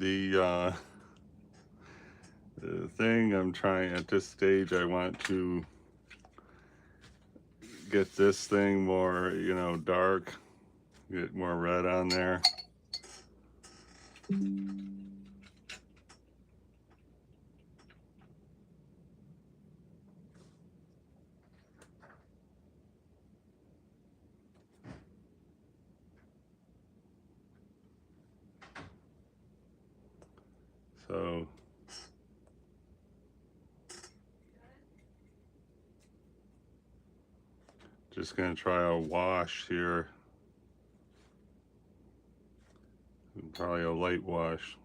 using the thing. I'm trying at this stage, I want to get this thing more, you know, dark, get more red on there. So just gonna try a wash here, probably a light wash.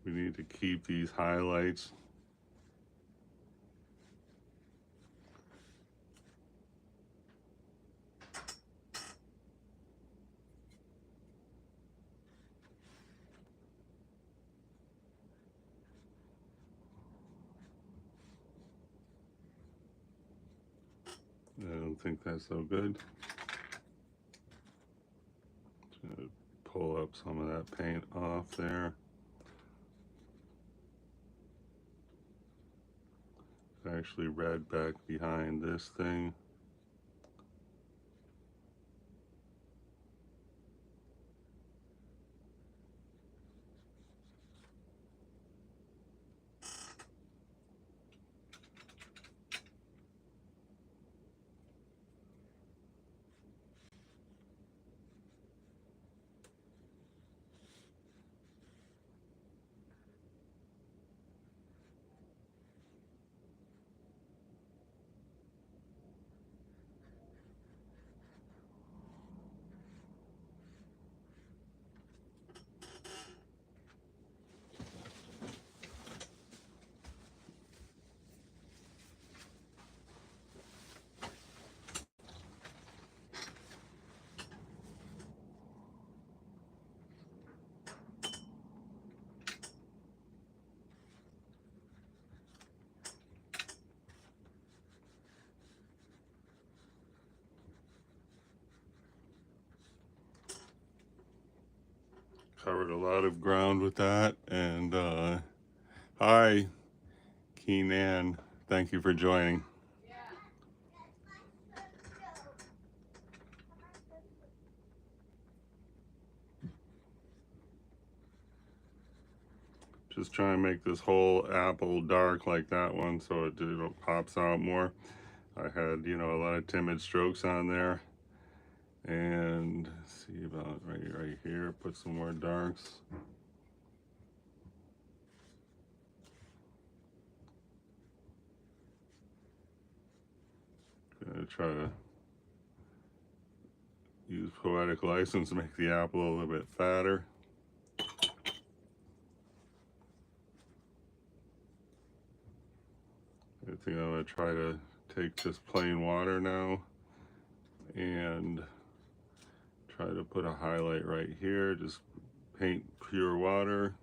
We need to keep these highlights. I don't think that's so good. Pull up some of that paint off there. It's actually red back behind this thing. Covered a lot of ground with that. And hi, Keenan. Thank you for joining. Just trying to make this whole apple dark like that one so it pops out more. I had, you know, a lot of timid strokes on there. And see about right here, put some more darks. Gonna try to use poetic license to make the apple a little bit fatter. I think I'm gonna try to take just plain water now and try to put a highlight right here. Just paint pure water,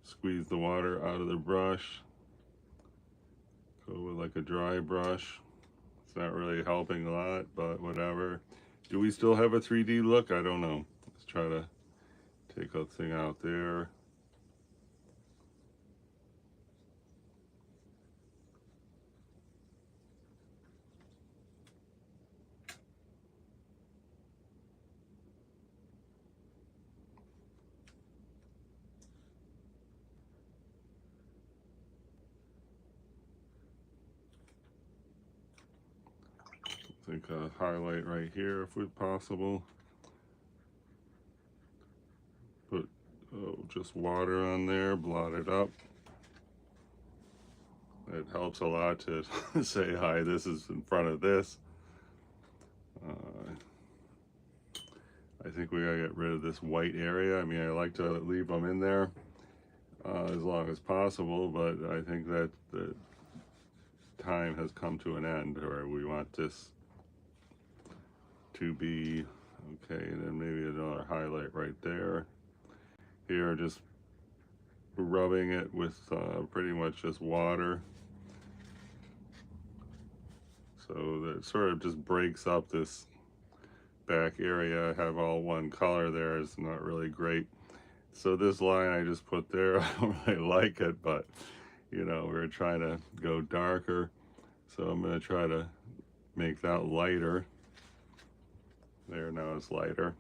squeeze the water out of the brush, go with like a dry brush. It's not really helping a lot, but whatever. Do we still have a 3D look? I don't know. Let's try to take a thing out there. I think a highlight right here if it's possible. Put just water on there, blot it up. It helps a lot to say, hi, this is in front of this. I think we gotta get rid of this white area. I mean, I like to leave them in there as long as possible, but I think that the time has come to an end, or we want this to be okay. And then maybe another highlight right there. Here, just rubbing it with pretty much just water, so that it sort of just breaks up this back area have all one color there is not really great. So this line I just put there, I don't really like it, but you know, we're trying to go darker. So I'm going to try to make that lighter. There, now it's lighter.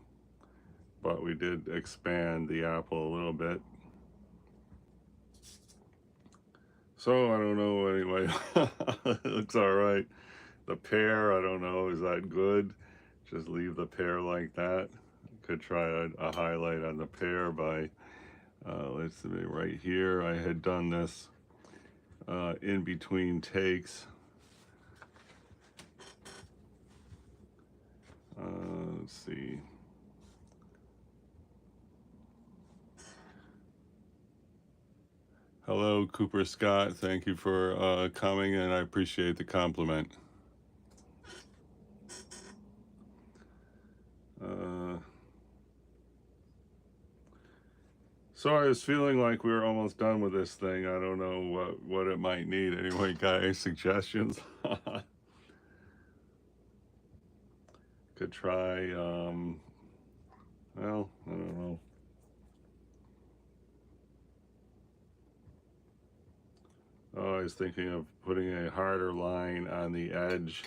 But we did expand the apple a little bit. So I don't know anyway. It looks all right. The pear, I don't know, is that good? Just leave the pear like that. Could try a highlight on the pear by, let's see, right here. I had done this in between takes. Let's see. Hello, Cooper Scott. Thank you for coming, and I appreciate the compliment. So I was feeling like we were almost done with this thing. I don't know what it might need. Anyway, got any suggestions? Could try, well, I don't know. Oh, I was thinking of putting a harder line on the edge,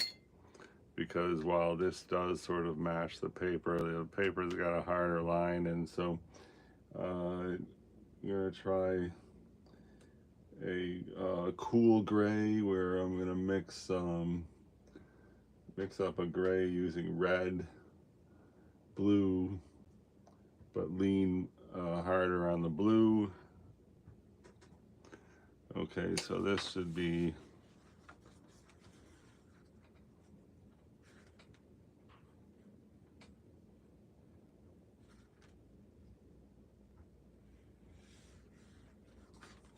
because while this does sort of match the paper's got a harder line, and so I'm gonna try a cool gray where I'm gonna mix up a gray using red, blue, but lean harder on the blue. Okay, so this should be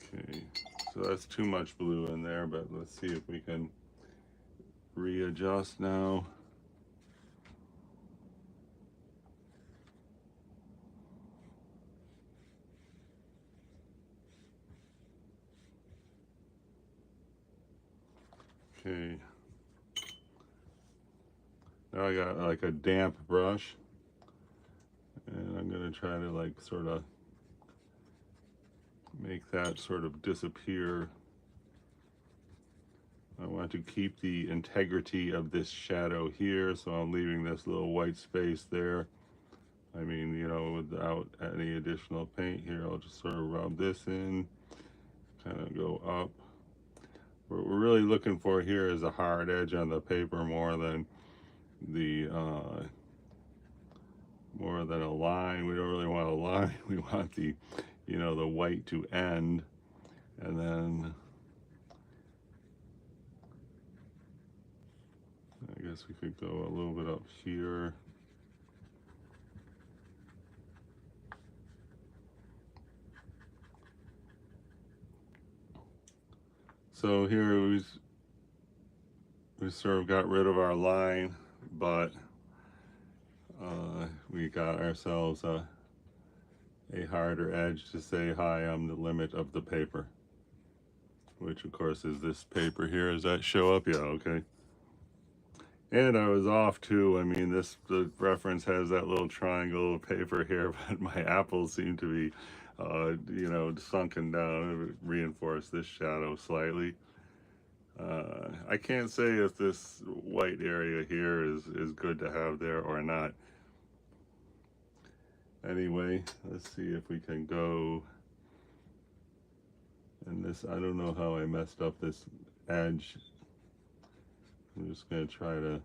okay. So that's too much blue in there, but let's see if we can readjust now. Okay. Now I got like a damp brush, and I'm gonna try to like sort of make that sort of disappear. I want to keep the integrity of this shadow here, so I'm leaving this little white space there. I mean, you know, without any additional paint here, I'll just sort of rub this in, kind of go up. What we're really looking for here is a hard edge on the paper more than the more than a line. We don't really want a line. We want the, you know, the white to end, and then I guess we could go a little bit up here. So here we sort of got rid of our line, but we got ourselves a harder edge to say, hi, I'm the limit of the paper, which of course is this paper here. Does that show up? Yeah, okay. And I was off too. I mean, the reference has that little triangle of paper here, but my apples seem to be, you know, sunken down. It reinforced this shadow slightly. I can't say if this white area here is good to have there or not. Anyway, let's see if we can go. And this, I don't know how I messed up this edge. I'm just going to try to.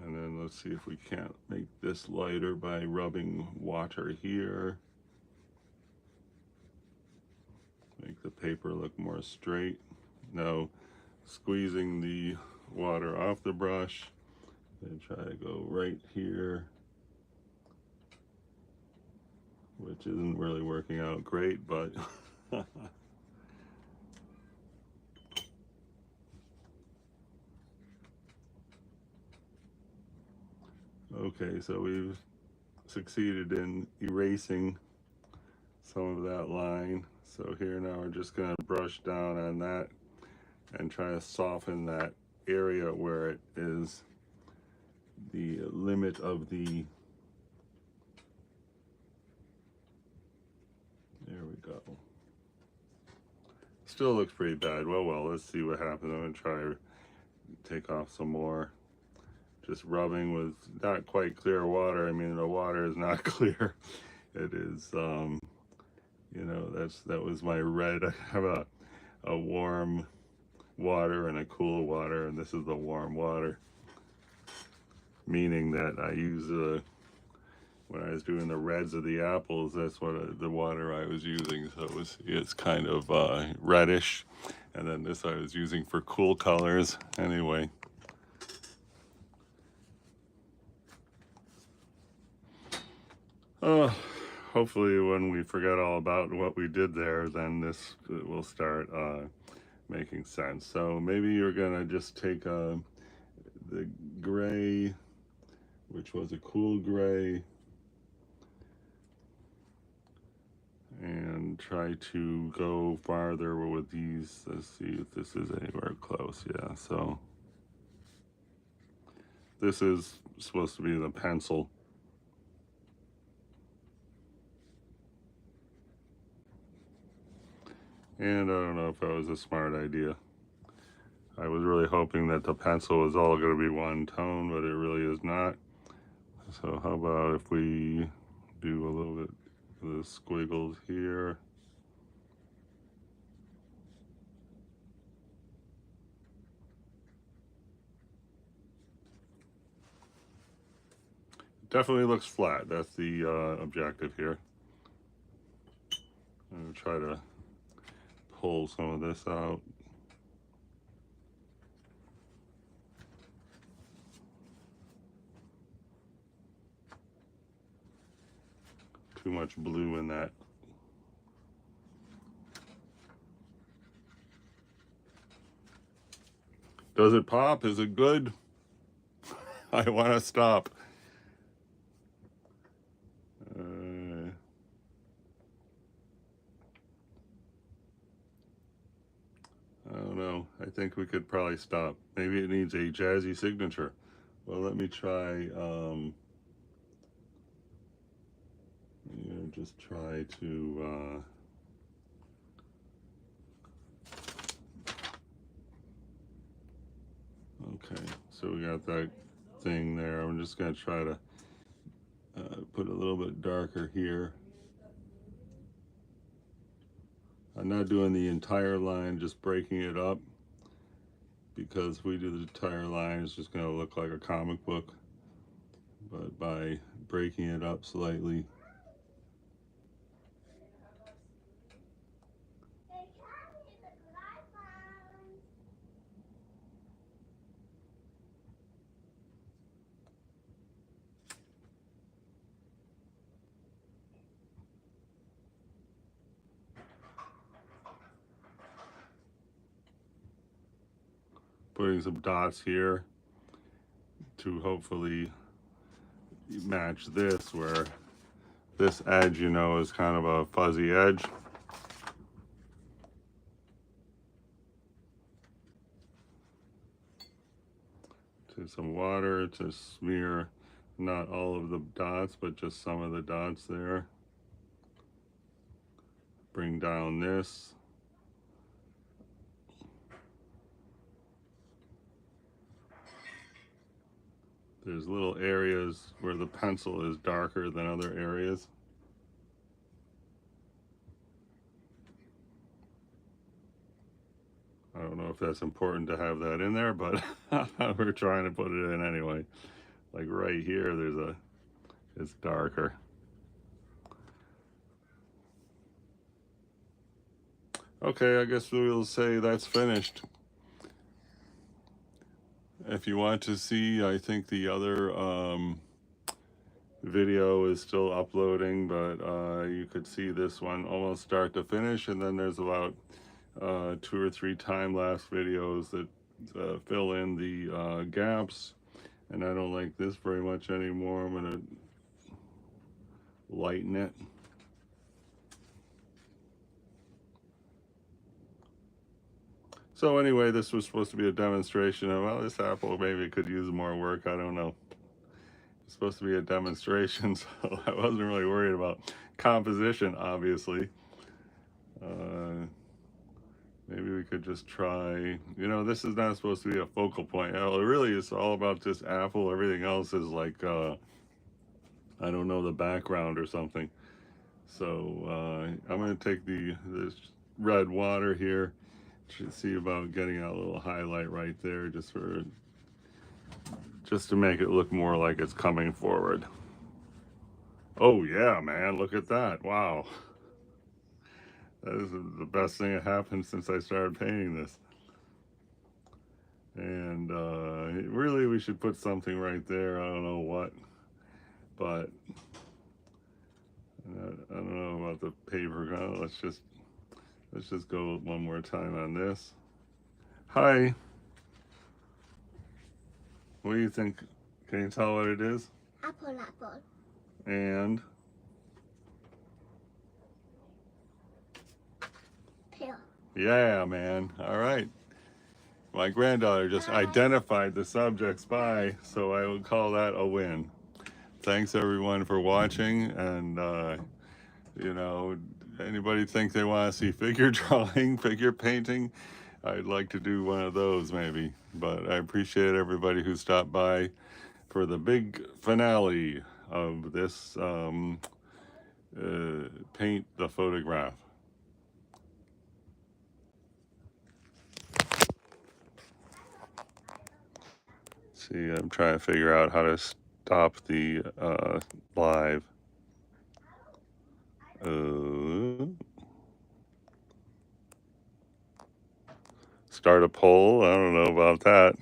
And then let's see if we can't make this lighter by rubbing water here. Make the paper look more straight. Now, squeezing the water off the brush, and try to go right here, which isn't really working out great, but okay, so we've succeeded in erasing some of that line. So here now we're just going to brush down on that and try to soften that area where it is the limit of the, there we go. Still looks pretty bad. Well, let's see what happens. I'm going to try to take off some more. Just rubbing with not quite clear water. I mean, the water is not clear. It is, you know, that was my red. I have a warm water and a cool water, and this is the warm water, meaning that I use when I was doing the reds of the apples, that's what the water I was using. So it's kind of reddish, and then this I was using for cool colors. Anyway, hopefully when we forget all about what we did there, then this will start making sense. So maybe you're gonna just take the gray, which was a cool gray, and try to go farther with these. Let's see if this is anywhere close. Yeah, so this is supposed to be the pencil. And I don't know if that was a smart idea. I was really hoping that the pencil was all going to be one tone, but it really is not. So how about if we do a little bit of the squiggles here. Definitely looks flat. That's the objective here. I'm going to try to pull some of this out. Too much blue in that. Does it pop? Is it good? I want to stop. I don't know. I think we could probably stop. Maybe it needs a jazzy signature. Well, let me try. Just try to. Okay, so we got that thing there. I'm just gonna try to put a little bit darker here. I'm not doing the entire line, just breaking it up, because if we do the entire line, it's just gonna look like a comic book. But by breaking it up slightly, putting some dots here to hopefully match this, where this edge, you know, is kind of a fuzzy edge. To some water to smear not all of the dots, but just some of the dots there. Bring down this. There's little areas where the pencil is darker than other areas. I don't know if that's important to have that in there, but we're trying to put it in anyway. Like right here, it's darker. Okay, I guess we'll say that's finished. If you want to see, I think the other video is still uploading, but you could see this one almost start to finish, and then there's about 2 or 3 time-lapse videos that fill in the gaps. And I don't like this very much anymore. I'm gonna lighten it. So anyway, this was supposed to be a demonstration of, well, this apple maybe could use more work. I don't know. It's supposed to be a demonstration, so I wasn't really worried about composition, obviously. Maybe we could just try, this is not supposed to be a focal point. It really is all about this apple. Everything else is like, I don't know, the background or something. So I'm going to take this red water here. Should see about getting a little highlight right there just to make it look more like it's coming forward. Oh yeah, man, look at that. Wow. That is the best thing that happened since I started painting this. And really we should put something right there. I don't know what, but I don't know about the paper. Let's just go one more time on this. Hi. What do you think? Can you tell what it is? Apple, apple. And? Pear. Yeah, man. All right. My granddaughter just identified the subjects by, so I would call that a win. Thanks everyone for watching, and anybody think they want to see figure drawing, figure painting? I'd like to do one of those maybe, but I appreciate everybody who stopped by for the big finale of this paint the photograph. See, I'm trying to figure out how to stop the live. Start a poll. I don't know about that.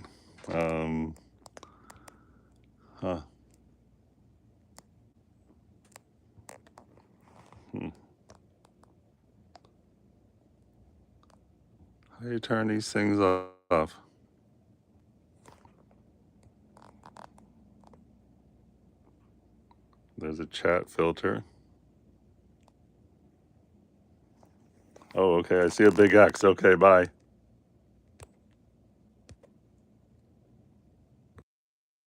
Huh. How do you turn these things off? There's a chat filter. Oh, okay. I see a big X. Okay, bye.